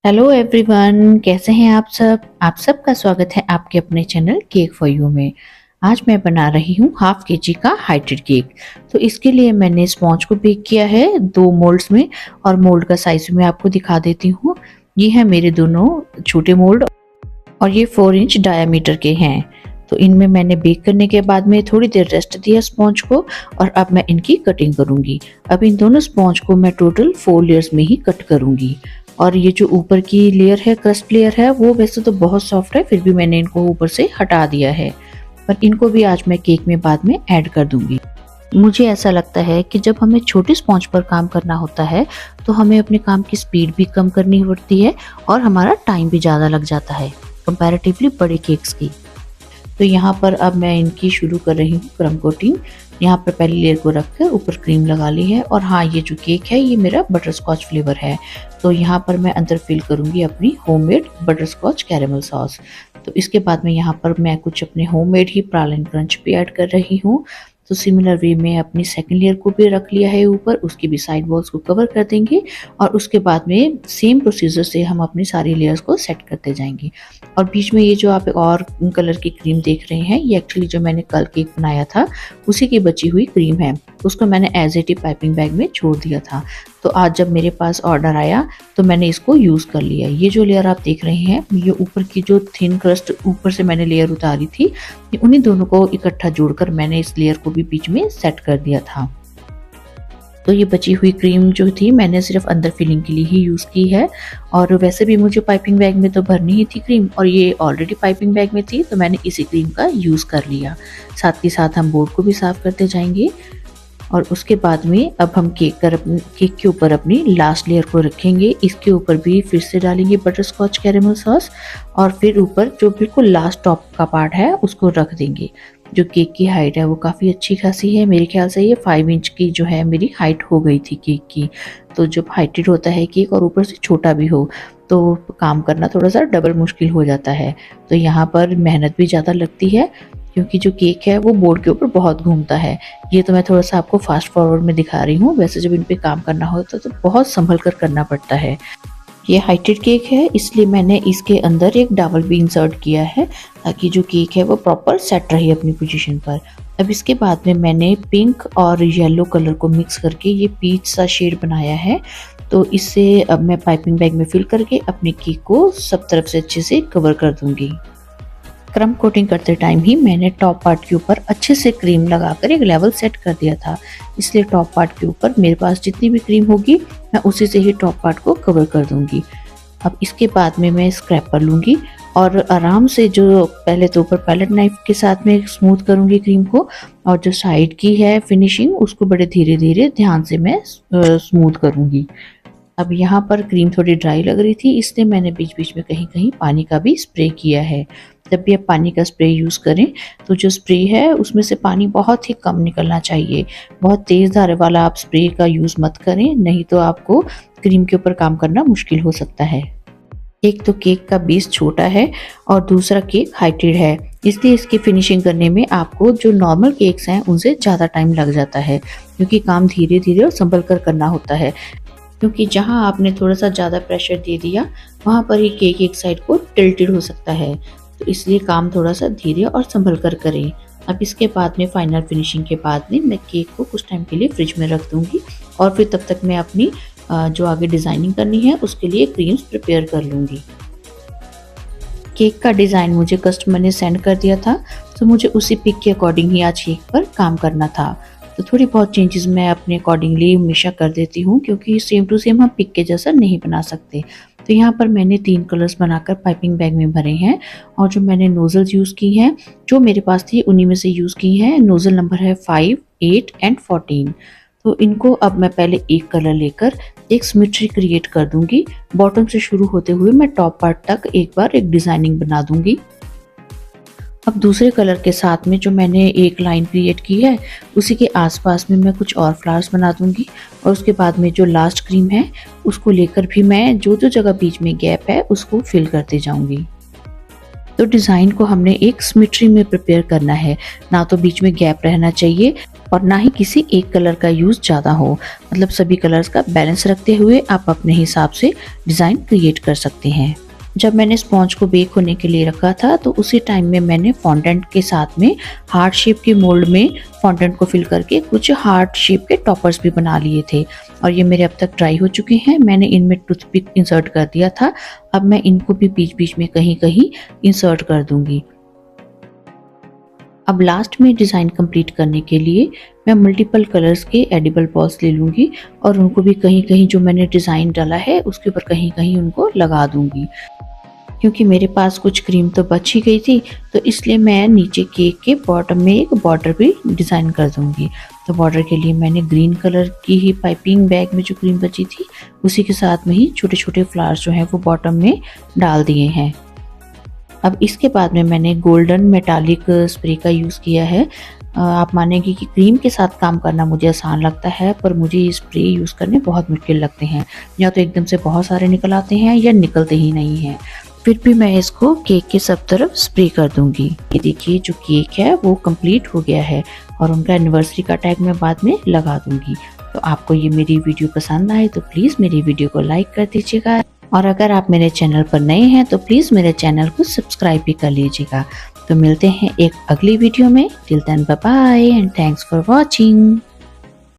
Hello everyone, कैसे हैं आप सब। आप सबका स्वागत है आपके अपने चैनल केक फॉर यू में। आज मैं बना रही हूँ हाफ केजी का हाइटेड केक। तो इसके लिए मैंने स्पॉन्ज को बेक किया है 2 मोल्ड्स में, और मोल्ड का साइज मैं आपको दिखा देती हूँ। ये है मेरे दोनों छोटे मोल्ड और ये 4 इंच डायामीटर के हैं। तो इनमें मैंने बेक करने के बाद में थोड़ी देर रेस्ट दिया स्पॉन्ज को, और अब मैं इनकी कटिंग करूंगी। अब इन दोनों स्पॉन्ज को मैं टोटल 4 लेयर्स में ही कट करूंगी। और ये जो ऊपर की लेयर है, क्रस्ट लेयर है, वो वैसे तो बहुत सॉफ्ट है, फिर भी मैंने इनको ऊपर से हटा दिया है। पर इनको भी आज मैं केक में बाद में ऐड कर दूंगी। मुझे ऐसा लगता है कि जब हमें छोटी स्पॉन्ज पर काम करना होता है तो हमें अपने काम की स्पीड भी कम करनी पड़ती है और हमारा टाइम भी ज़्यादा लग जाता है कंपैरेटिवली बड़े केक्स की। तो यहाँ पर अब मैं इनकी शुरू कर रही हूँ क्रम कोटिंग। यहाँ पर पहली लेयर को रखकर ऊपर क्रीम लगा ली है। और हाँ, ये जो केक है ये मेरा बटर स्कॉच फ्लेवर है। तो यहाँ पर मैं अंदर फिल करूँगी अपनी homemade butter scotch caramel sauce. तो इसके बाद में यहाँ पर मैं कुछ अपने होममेड ही प्रालन क्रंच भी ऐड कर रही हूँ। तो सिमिलर वे में अपनी सेकंड लेयर को भी रख लिया है ऊपर, उसकी भी साइड वॉल्स को कवर कर देंगे। और उसके बाद में सेम प्रोसीजर से हम अपनी सारी लेयर्स को सेट करते जाएंगे। और बीच में ये जो आप एक और कलर की क्रीम देख रहे हैं, ये एक्चुअली जो मैंने कल केक बनाया था उसी की बची हुई क्रीम है। उसको मैंने एज इट पाइपिंग बैग में छोड़ दिया था। तो आज जब मेरे पास ऑर्डर आया तो मैंने इसको यूज़ कर लिया। ये जो लेयर आप देख रहे हैं, ये ऊपर की जो थिन क्रस्ट ऊपर से मैंने लेयर उतारी थी, उन्हीं दोनों को इकट्ठा जोड़कर मैंने इस लेयर को भी बीच में सेट कर दिया था। तो ये बची हुई क्रीम जो थी मैंने सिर्फ अंदर फिलिंग के लिए ही यूज़ की है। और वैसे भी मुझे पाइपिंग बैग में तो भरनी ही थी क्रीम, और ये ऑलरेडी पाइपिंग बैग में थी, तो मैंने इसी क्रीम का यूज़ कर लिया। साथ ही साथ हम बोर्ड को भी साफ करते जाएंगे। और उसके बाद में अब हम केक के ऊपर अपनी लास्ट लेयर को रखेंगे। इसके ऊपर भी फिर से डालेंगे बटर स्कॉच कैरेमल सॉस, और फिर ऊपर जो बिल्कुल लास्ट टॉप का पार्ट है उसको रख देंगे। जो केक की हाइट है वो काफ़ी अच्छी खासी है, मेरे ख्याल से ये 5 इंच की जो है मेरी हाइट हो गई थी केक की। तो जब हाइटेड होता है केक और ऊपर से छोटा भी हो तो काम करना थोड़ा सा डबल मुश्किल हो जाता है। तो यहाँ पर मेहनत भी ज़्यादा लगती है क्योंकि जो केक है वो बोर्ड के ऊपर बहुत घूमता है। ये तो मैं थोड़ा सा आपको फास्ट फॉरवर्ड में दिखा रही हूँ, वैसे जब इन पे काम करना होता तो बहुत संभल कर करना पड़ता है। ये हाइटेड केक है, इसलिए मैंने इसके अंदर एक डावल भी इंसर्ट किया है ताकि जो केक है वो प्रॉपर सेट रहे अपनी पोजीशन पर। अब इसके बाद में मैंने पिंक और येलो कलर को मिक्स करके ये पीच सा शेड बनाया है। तो इससे अब मैं पाइपिंग बैग में फिल करके अपने केक को सब तरफ से अच्छे से कवर कर दूंगी। क्रम कोटिंग करते टाइम ही मैंने टॉप पार्ट के ऊपर अच्छे से क्रीम लगाकर एक लेवल सेट कर दिया था, इसलिए टॉप पार्ट के ऊपर मेरे पास जितनी भी क्रीम होगी मैं उसी से ही टॉप पार्ट को कवर कर दूंगी। अब इसके बाद में मैं स्क्रैपर लूँगी और आराम से जो पहले तो ऊपर पैलेट नाइफ के साथ में स्मूथ करूँगी क्रीम को, और जो साइड की है फिनिशिंग उसको बड़े धीरे धीरे ध्यान से मैं स्मूथ करूँगी। अब यहाँ पर क्रीम थोड़ी ड्राई लग रही थी, इसलिए मैंने बीच बीच में कहीं कहीं पानी का भी स्प्रे किया है। जब भी आप पानी का स्प्रे यूज़ करें तो जो स्प्रे है उसमें से पानी बहुत ही कम निकलना चाहिए। बहुत तेज़ धार वाला आप स्प्रे का यूज़ मत करें, नहीं तो आपको क्रीम के ऊपर काम करना मुश्किल हो सकता है। एक तो केक का बेस छोटा है और दूसरा केक हाइटेड है, इसलिए इसकी फिनिशिंग करने में आपको जो नॉर्मल केक्स हैं उनसे ज़्यादा टाइम लग जाता है, क्योंकि काम धीरे धीरे और संभल कर करना होता है। क्योंकि जहां आपने थोड़ा सा ज़्यादा प्रेशर दे दिया वहां पर ही केक एक साइड को टिल्टेड हो सकता है, तो इसलिए काम थोड़ा सा धीरे और संभल कर करें। अब इसके बाद में फाइनल फिनिशिंग के बाद में मैं केक को कुछ टाइम के लिए फ्रिज में रख दूंगी, और फिर तब तक मैं अपनी जो आगे डिज़ाइनिंग करनी है उसके लिए क्रीम्स प्रिपेयर कर लूँगी। केक का डिज़ाइन मुझे कस्टमर ने सेंड कर दिया था, तो मुझे उसी पिक के अकॉर्डिंग ही आज केक पर काम करना था। तो थोड़ी बहुत चेंजेस मैं अपने अकॉर्डिंगली हमेशा कर देती हूँ, क्योंकि सेम टू सेम हम पिक के जैसा नहीं बना सकते। तो यहाँ पर मैंने 3 कलर्स बनाकर पाइपिंग बैग में भरे हैं, और जो मैंने नोज़ल्स यूज़ की हैं जो मेरे पास थी उन्हीं में से यूज़ की हैं। नोज़ल नंबर है 5, 8 एंड 14। तो इनको अब मैं पहले एक कलर लेकर एक सिमेट्री क्रिएट कर दूंगी। बॉटम से शुरू होते हुए मैं टॉप पार्ट तक एक बार एक डिज़ाइनिंग बना दूंगी। अब दूसरे कलर के साथ में जो मैंने एक लाइन क्रिएट की है उसी के आसपास में मैं कुछ और फ्लावर्स बना दूंगी, और उसके बाद में जो लास्ट क्रीम है उसको लेकर भी मैं जो जो जगह बीच में गैप है उसको फिल करते जाऊंगी। तो डिज़ाइन को हमने एक सिमेट्री में प्रिपेयर करना है, ना तो बीच में गैप रहना चाहिए और ना ही किसी एक कलर का यूज ज्यादा हो। मतलब सभी कलर्स का बैलेंस रखते हुए आप अपने हिसाब से डिजाइन क्रिएट कर सकते हैं। जब मैंने स्पॉन्ज को बेक होने के लिए रखा था तो उसी टाइम में मैंने फॉन्डेंट के साथ में हार्ट शेप के मोल्ड में फॉन्डेंट को फिल करके कुछ हार्ट शेप के टॉपर्स भी बना लिए थे और ये मेरे अब तक ड्राई हो चुके हैं। मैंने इनमें टूथपिक इंसर्ट कर दिया था। अब मैं इनको भी बीच बीच में कहीं कहीं इंसर्ट कर दूंगी। अब लास्ट में डिज़ाइन कंप्लीट करने के लिए मैं मल्टीपल कलर्स के एडिबल बॉल्स ले लूँगी और उनको भी कहीं कहीं जो मैंने डिज़ाइन डाला है उसके ऊपर कहीं कहीं उनको लगा दूँगी। क्योंकि मेरे पास कुछ क्रीम तो बच ही गई थी तो इसलिए मैं नीचे केक के बॉटम में एक बॉर्डर भी डिज़ाइन कर दूँगी। तो बॉर्डर के लिए मैंने ग्रीन कलर की ही पाइपिंग बैग में जो क्रीम बची थी उसी के साथ में ही छोटे छोटे फ्लावर्स जो हैं वो बॉटम में डाल दिए हैं। अब इसके बाद में मैंने गोल्डन मेटालिक स्प्रे का यूज़ किया है। आप मानेंगे कि क्रीम के साथ काम करना मुझे आसान लगता है पर मुझे ये स्प्रे यूज़ करने बहुत मुश्किल लगते हैं। या तो एकदम से बहुत सारे निकल आते हैं या निकलते ही नहीं हैं। फिर भी मैं इसको केक के सब तरफ स्प्रे कर दूंगी। ये देखिए जो केक है वो कंप्लीट हो गया है और उनका एनिवर्सरी का टैग मैं बाद में लगा दूंगी। तो आपको ये मेरी वीडियो पसंद आए तो प्लीज़ मेरी वीडियो को लाइक कर दीजिएगा और अगर आप मेरे चैनल पर नए हैं तो प्लीज़ मेरे चैनल को सब्सक्राइब भी कर लीजिएगा। तो मिलते हैं एक अगली वीडियो में। Till then bye bye and thanks for watching.